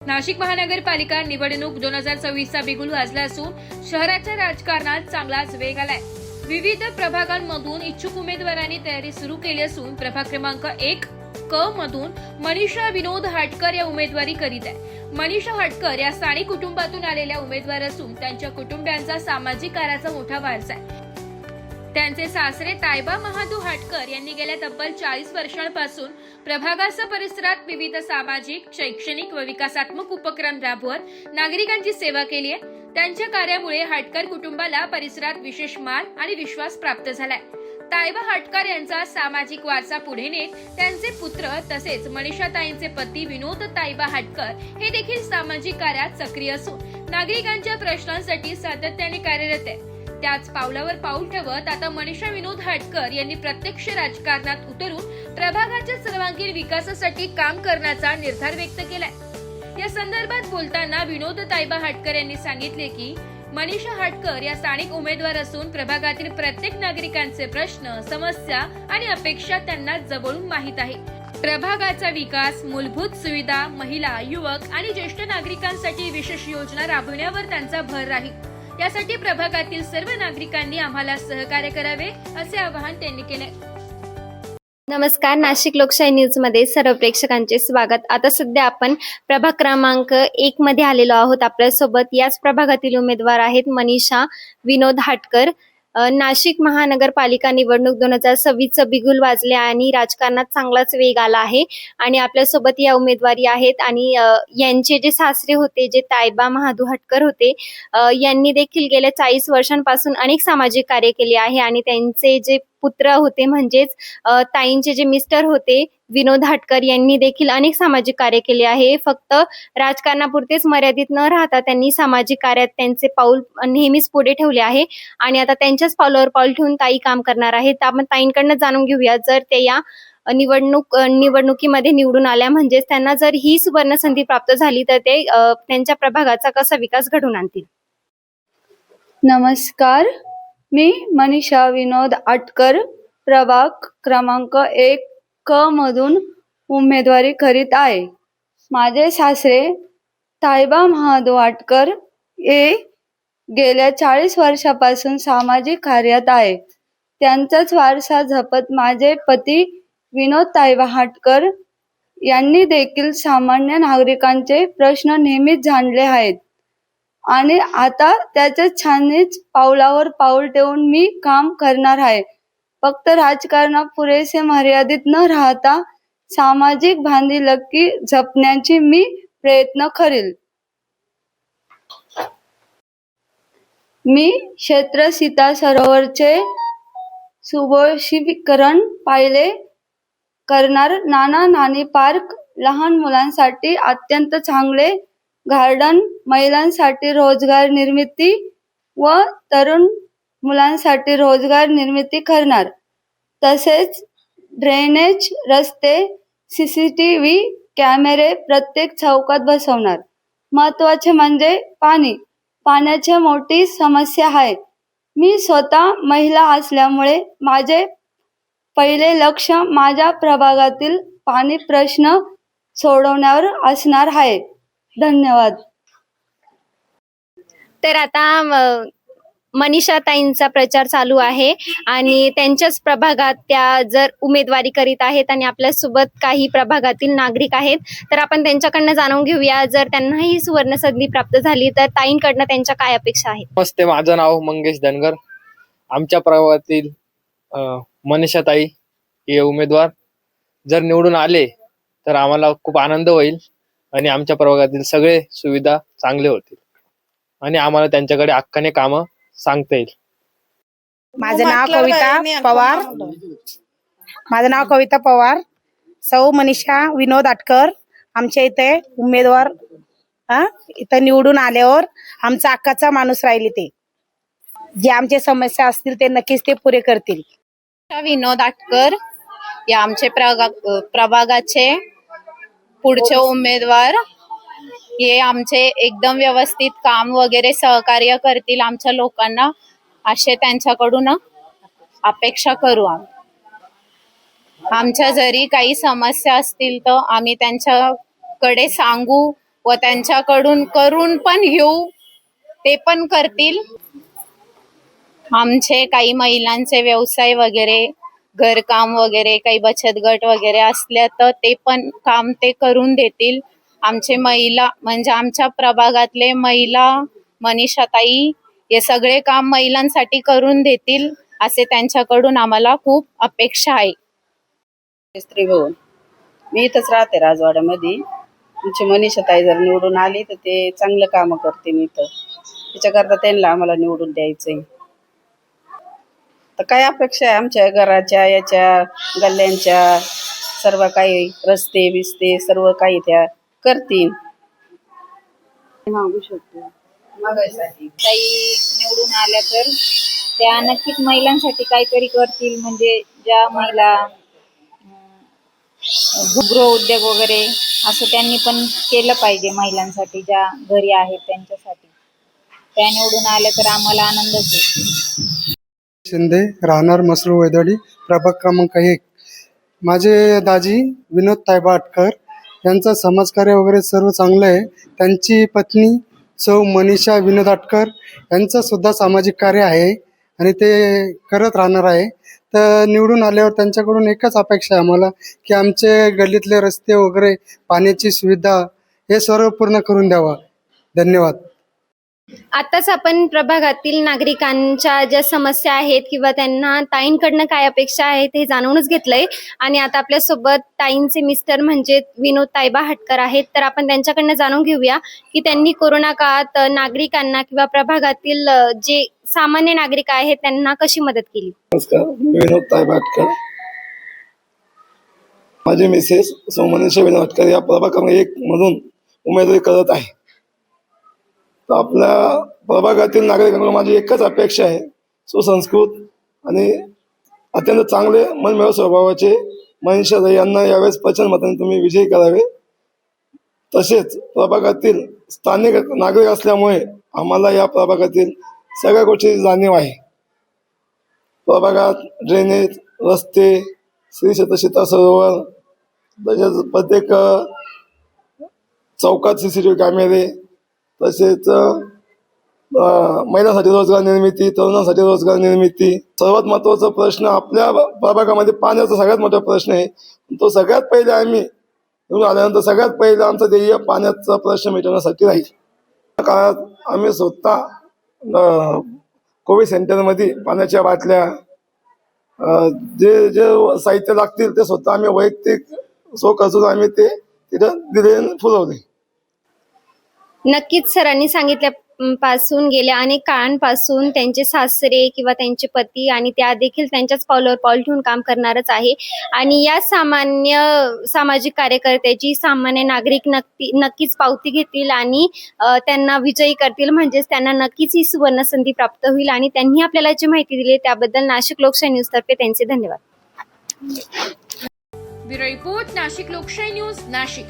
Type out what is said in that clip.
नाशिक महानगरपालिका निवडणूक 2024चा बिगुल वाजला असून शहराच्या राजकारणात चांगलाच वेग आलाय। विविध प्रभागांमधून इच्छुक उमेदवारांनी तयारी सुरू केली असून प्रभाग क्रमांक 1 क मधून मनीषा विनोद हाटकर या उमेदवारी करीत आहे। मनीषा हाटकर या स्थानिक कुटुंबातून आलेल्या उमेदवार असून त्यांच्या कुटुंबियांचा सामाजिक कार्याचा मोठा वारसा आहे। त्यांचे सासरे तायबा महादू हाटकर यांनी गेल्या तब्बल 40 वर्षांपासून प्रभागाच्या परिसरात विविध सामाजिक, शैक्षणिक व विकासात्मक उपक्रम राबवत नागरिकांची सेवा केली आहे। त्यांच्या कार्यामुळे हाटकर कुटुंबाला परिसरात विशेष मान आणि विश्वास प्राप्त झालाय। तायबा हाटकर यांचा सामाजिक वारसा पुढे नेत त्यांचे पुत्र तसेच मनीषाताईंचे पती विनोद तायबा हाटकर हे देखील सामाजिक कार्यात सक्रिय असून नागरिकांच्या प्रश्नांसाठी सातत्याने कार्यरत आहे। त्याच पावलावर पाऊल ठेवत आता मनीषा विनोद हाटकर यांनी प्रत्यक्ष राजकारणात उतरून प्रभागाच्या सर्वांगीण विकासासाठी काम करण्याचा निर्धार व्यक्त केलाय। या संदर्भात बोलताना विनोद तायबा हाटकर यांनी सांगितले की मनीषा हाटकर या स्थानिक उमेदवार असून प्रभागातील प्रत्येक नागरिकांचे प्रश्न, समस्या आणि अपेक्षा त्यांना जवळून माहीत आहे। प्रभागाचा विकास, मूलभूत सुविधा, महिला, युवक आणि ज्येष्ठ नागरिकांसाठी विशेष योजना राबवण्यावर त्यांचा भर राहील। यासाठी प्रभागातील सर्व नागरिकांनी आम्हाला सहकार्य करावे असे आवाहन त्यांनी केले। नमस्कार, नाशिक लोकशाही न्यूज मध्ये सर्व प्रेक्षकांचे स्वागत। आता सध्या आपण प्रभाग क्रमांक 1 मध्ये आलेलो आहोत। आपल्यासोबत याच प्रभागातील उमेदवार आहेत मनीषा विनोद हाटकर। नाशिक महानगरपालिका निवडणूक 2026 बिगुल वाजले आणि राजकारणात चांगलाच वेग आला आहे आणि आपल्यासोबत या उमेदवारी आहेत आणि यांचे जे सासरे होते जे तायबा महादू हाटकर होते यांनी देखील गेल्या 40 वर्षांपासून अनेक सामाजिक कार्य केले आहे आणि त्यांचे जे पुत्र होते म्हणजेच ताईंचे जे मिस्टर होते विनोद हाटकर यांनी देखील अनेक सामाजिक कार्य केले आहे। फक्त राजकारणापुरतेच मर्यादित न राहता त्यांनी सामाजिक कार्यात त्यांचे पाऊल नेहमीच पुढे ठेवले आहे आणि आता त्यांच्याच पावलावर पाऊल ठेवून ताई काम करणार आहेत। आपण ताईंकडनं जाणून घेऊया, जर ते या निवडणुकीमध्ये निवडून आल्या म्हणजेच त्यांना जर ही सुवर्ण संधी प्राप्त झाली तर ते त्यांच्या प्रभागाचा कसा विकास घडवून आणतील। नमस्कार, मी मनीषा विनोद हाटकर प्रभाग क्रमांक 1 क मधून उमेदवारी करीत आहे। माझे सासरे तायबा महादू हाटकर हे गेल्या 40 वर्षापासून सामाजिक कार्यात आहे। त्यांचाच वारसा जपत माझे पती विनोद तायबा हाटकर यांनी देखील सामान्य नागरिकांचे प्रश्न नेहमीच जाणले आहेत आणि आता त्याच्याच छाननीच पावलावर पाऊल ठेवून मी काम करणार आहे। फक्त राजकारणात पुरेसे मर्यादित न राहता सामाजिक बांधिलकी जपण्याची मी प्रयत्न करेल। मी क्षेत्र सीता सरोवरचे सुशोभीकरण पाहिले करणार, नाना नानी पार्क, लहान मुलांसाठी अत्यंत चांगले गार्डन, महिलांसाठी रोजगार निर्मिती व तरुण मुलांसाठी रोजगार निर्मिती करणार। तसेच ड्रेनेज, रस्ते, CCTV कॅमेरे प्रत्येक चौकात बसवणार। महत्त्वाचे म्हणजे पाण्याची मोठी समस्या आहे। मी स्वतः महिला असल्यामुळे माझे पहिले लक्ष माझ्या प्रभागातील पाणी प्रश्न सोडवण्यावर असणार आहे। धन्यवाद। तर आता मनीषा ताईंचा प्रचार चालू आहे आणि त्यांच्याच प्रभागात त्या जर उमेदवारी करीत आहेत आणि आपल्यासोबत काही प्रभागातील नागरिक आहेत, तर आपण त्यांच्याकडनं जाणून घेऊया, जर त्यांना ही सुवर्ण संधी प्राप्त झाली तर ताईंकडनं त्यांच्या काय अपेक्षा आहेत। नमस्ते, माझं नाव मंगेश धनगर। आमच्या प्रभागातील मनीषा ताई हे उमेदवार जर निवडून आले तर आम्हाला खूप आनंद होईल आणि आमच्या प्रभागातील सगळे सुविधा चांगले होतील आणि आम्हाला त्यांच्याकडे हक्काने कामं सांगता येईल। माझं नाव कविता पवार। सौ मनीषा विनोद हाटकर आमच्या इथे उमेदवार इथं निवडून आल्यावर आमचा हक्काचा माणूस राहिले, ते जे आमचे समस्या असतील ते नक्कीच ते पुरे करतील। विनोद हाटकर या आमचे प्रभागाचे पुढचे उमेदवार, हे आमचे एकदम व्यवस्थित काम वगैरे सहकार्य करतील आमच्या लोकांना, असे त्यांच्याकडून अपेक्षा करू। आमच्या जरी काही समस्या असतील तर आम्ही त्यांच्याकडे सांगू व त्यांच्याकडून करून पण घेऊ, ते पण करतील. आमचे काही महिलांचे व्यवसाय वगैरे, घरकाम वगैरे, काही बचत गट वगैरे असल्या तर ते पण काम ते करून देतील. आमचे महिला म्हणजे आमच्या प्रभागातले महिला मनीषाताई हे सगळे काम महिलांसाठी करून देतील, असे त्यांच्याकडून आम्हाला खूप अपेक्षा आहे. स्त्री भवन, मी इथंच राहते राजवाड्यामध्ये. आमची मनीषाताई जर निवडून आली तर ते चांगलं काम करते इथं. त्याच्याकरता त्यांना आम्हाला निवडून द्यायचंय. तर काय अपेक्षा आहे आमच्या घराच्या, याच्या गल्ल्यांच्या, सर्व काही रस्ते बिस्ते सर्व काही त्या करतील. मागू शकतो मागायसाठी. काही निवडून आल्या तर त्या नक्कीच महिलांसाठी काहीतरी करतील. म्हणजे ज्या महिला गृह उद्योग वगैरे असं त्यांनी पण केलं पाहिजे महिलांसाठी, ज्या घरी आहेत त्यांच्यासाठी. त्या निवडून आल्या तर आम्हाला आनंदच होतो. शिंदे, राहणार मसरूळ वैदवाडी, प्रभाग क्रमांक 1. माझे दाजी विनोद तायबा अटकर यांचं समाजकार्य वगैरे सर्व चांगलं आहे. त्यांची पत्नी सौ मनीषा विनोद अटकर यांचं सुद्धा सामाजिक कार्य आहे आणि ते करत राहणार आहे. तर निवडून आल्यावर त्यांच्याकडून एकच अपेक्षा आहे आम्हाला, की आमचे गल्लीतले रस्ते वगैरे, पाण्याची सुविधा हे सर्व पूर्ण करून द्यावा. धन्यवाद. आताच आपण प्रभागातील नागरिकांच्या ज्या समस्या आहेत किंवा त्यांना ताईंकडनं काय अपेक्षा आहेत हे जाणूनच घेतलंय. आणि आता आपल्यासोबत ताईंचे मिस्टर म्हणजे विनोद तायबा हटकर आहेत. तर आपण त्यांच्याकडनं जाणून घेऊया की त्यांनी कोरोना काळात नागरिकांना किंवा प्रभागातील जे सामान्य नागरिक आहेत त्यांना कशी मदत केली. नमस्कार, मी विनोद तायबा अटकर. माझे मिसेस सौ मनीषा विनोद अटकर या प्रभाग क्रमांक 1 मधून उमेदवारी करत आहे. तर आपल्या प्रभागातील नागरिकांकडून माझी एकच अपेक्षा आहे, सुसंस्कृत आणि अत्यंत चांगले मनमिळावू स्वभावाचे मनीषाताई यांना यावेळेस प्रचंड मताने तुम्ही विजयी करावे. तसेच प्रभागातील स्थानिक नागरिक असल्यामुळे आम्हाला या प्रभागातील सगळ्या गोष्टीची जाणीव आहे. प्रभागात ड्रेनेज, रस्ते, श्री सीता सरोवर, तसेच प्रत्येक चौकात CCTV कॅमेरे, तसेच महिलांसाठी रोजगार निर्मिती, तरुणांसाठी रोजगार निर्मिती. सर्वात महत्त्वाचा प्रश्न आपल्या प्रभागामध्ये पाण्याचा सगळ्यात मोठा प्रश्न आहे. तो सगळ्यात पहिले आम्ही येऊन आल्यानंतर सगळ्यात पहिलं आमचं ध्येय पाण्याचा प्रश्न मिटवण्यासाठी राहील. त्या काळात आम्ही स्वतः कोविड सेंटरमध्ये पाण्याच्या बाटल्या, जे जे साहित्य लागतील ते स्वतः आम्ही वैयक्तिक खर्चून आम्ही ते तिथं दिले, फुलवले. नक्कीच सरांनी सांगितल्यापासून गेल्या अनेक काळांपासून त्यांचे सासरे किंवा त्यांचे पती आणि त्या देखील त्यांच्याच पावलावर पाऊल ठेवून काम करणारच आहे. आणि या सामान्य सामाजिक कार्यकर्त्याची सामान्य नागरिक नक्कीच पावती घेतील आणि त्यांना विजयी करतील. म्हणजेच त्यांना नक्कीच ही सुवर्ण संधी प्राप्त होईल. आणि त्यांनी आपल्याला जी माहिती दिली त्याबद्दल नाशिक लोकशाही न्यूज तर्फे त्यांचे धन्यवाद. ब्युरो रिपोर्ट, नाशिक लोकशाही न्यूज, नाशिक.